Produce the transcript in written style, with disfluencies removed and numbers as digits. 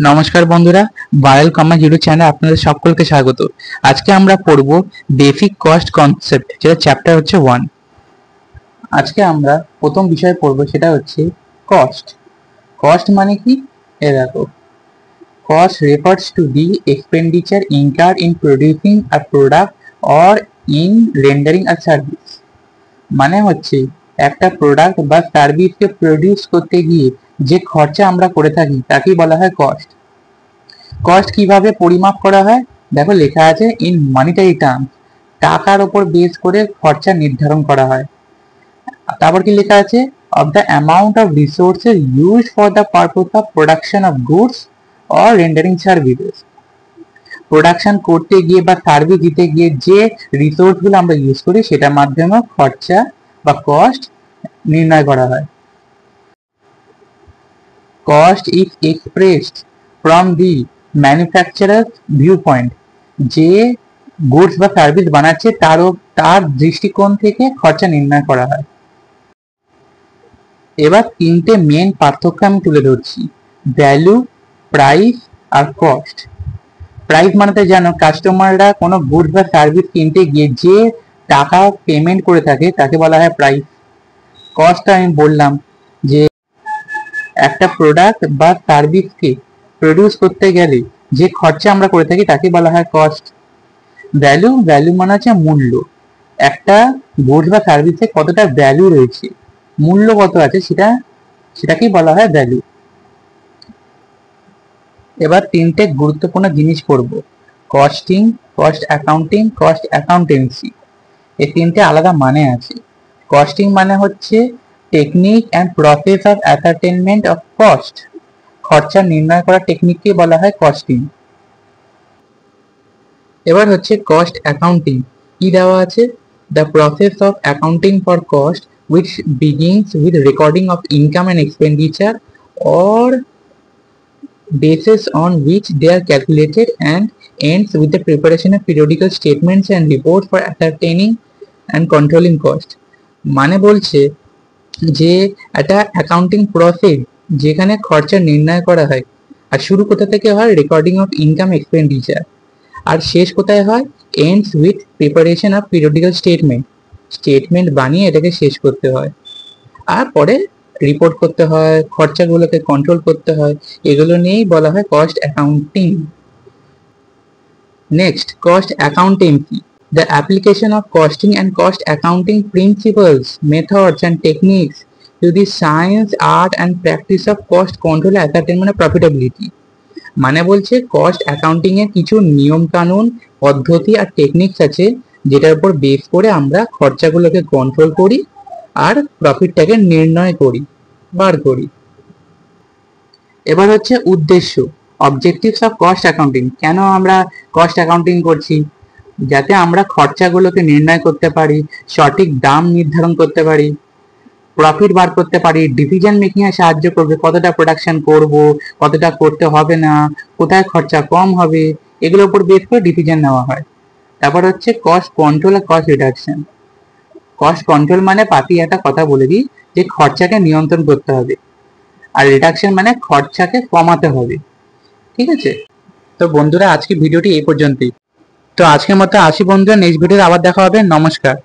নমস্কার বন্ধুরা, barrel commerce YouTube চ্যানেলে আপনাদের সকলকে স্বাগত। আজকে আমরা পড়ব বেসিক কস্ট কনসেপ্ট, যেটা চ্যাপ্টার হচ্ছে 1। আজকে আমরা প্রথম বিষয় পড়ব, সেটা হচ্ছে কস্ট। কস্ট মানে কি? দেখো, cost refers to the expenditure incurred in producing a product or in rendering a service. মানে হচ্ছে একটা প্রোডাক্ট বা সার্ভিসকে প্রডিউস করতে গিয়ে যে খরচা আমরা করে থাকি তাকেই বলা হয় কস্ট। কস্ট কিভাবে পরিমাপ করা হয়? দেখো, লেখা আছে ইন মনিটারি টার্মস, টাকার উপর বেস করে খরচা নির্ধারণ করা হয়। তারপর কি লেখা আছে? Of the amount of resources use for the purpose of production of goods or rendering services. Production করতে গিয়ে বা সার্ভিস দিতে গিয়ে যে রিসোর্স গুলো আমরা ইউজ করি সেটার মাধ্যমে খরচা বা কস্ট নির্ণয় করা হয়। Cost is expressed from the manufacturer view point. যে গুডস বা সার্ভিস বানাচ্ছে তার দৃষ্টিকোণ থেকে খরচা নির্ণয় করা হয়। এবার তিনটে মেন পার্থক্য আমি তুলে ধরছি: ভ্যালু, প্রাইস আর কস্ট। প্রাইস মানে তো জানো, কাস্টমাররা কোনো গুডস বা সার্ভিস কিনতে গিয়ে যে টাকা পেমেন্ট করে থাকে তাকে বলা হয় প্রাইস। কস্ট আমি বললাম যে একটা প্রোডাক্ট বা সার্ভিসকে প্রডিউস করতে গেলে যে খরচা আমরা করে থাকি তাকে বলা হয় কস্ট। ভ্যালু মানে হচ্ছে মূল্য। একটা গুডস বা সার্ভিসে কতটা ভ্যালু রয়েছে, মূল্য কত আছে, সেটাকেই বলা হয় ভ্যালু। এবার তিনটে গুরুত্বপূর্ণ জিনিস পড়বো: costing, cost accounting, cost accountancy. এই তিনটে আলাদা মানে আছে। কস্টিং মানে হচ্ছে technique and process of ascertainment of cost. খরচা নির্ণয় করার টেকনিককে বলা হয় কস্টিং। এবার হচ্ছে কস্ট অ্যাকাউন্টিং। কি দেওয়া আছে? The process of accounting for cost which begins with recording of income and expenditure or basis on which they are calculated and ends with the preparation of periodical statements and reports for ascertaining and controlling cost। মানে বলছে যে একটা accounting process যেখানে খরচা নির্ণয় করা হয়, আর শুরু কোথা থেকে হয়? Recording of income expenditure. আর শেষ কোথায় হয়? Ends with preparation of periodical statement বানিয়ে এটাকে শেষ করতে হয়, আর পরে রিপোর্ট করতে হয়, খরচাগুলোকে কন্ট্রোল করতে হয়। এগুলো নিয়েই বলা হয় cost accounting. Next, cost accountancy. The application of costing and cost accounting principles, methods and techniques to the science, art and practice of cost control, ascertainment and profitability। মানে বলছে কস্ট অ্যাকাউন্টিং এর কিছু নিয়ম কানুন, পদ্ধতি আর টেকনিক্স আছে যেটার উপর বেস করে আমরা খরচাগুলোকে কন্ট্রোল করি আর প্রফিটটাকে নির্ণয় করি, বার করি। এবার হচ্ছে উদ্দেশ্য, অবজেক্টিভস অফ কস্ট অ্যাকাউন্টিং। কেন আমরা কস্ট অ্যাকাউন্টিং করছি? যাতে আমরা খরচাগুলোকে নির্ণয় করতে পারি, সঠিক দাম নির্ধারণ করতে পারি, প্রফিট বার করতে পারি, ডিসিশন মেকিং এ সাহায্য করবে, কতটা প্রোডাকশন করব, কতটা করতে হবে না, কোথায় খরচা কম হবে, এগুলোর উপর বেস করে ডিসিশন নেওয়া হয়। তারপর হচ্ছে কস্ট কন্ট্রোল আর কস্ট রিডাকশন। কস্ট কন্ট্রোল মানে পাতি একটা কথা বলে দিই যে খরচাকে নিয়ন্ত্রণ করতে হবে, আর রিডাকশন মানে খরচাকে কমাতে হবে। ঠিক আছে? তো বন্ধুরা, আজকে ভিডিওটি এই পর্যন্তই। তো আজকের মতো আসি বন্ধুরা, নেক্সট ভিডিওতে আবার দেখা হবে। নমস্কার।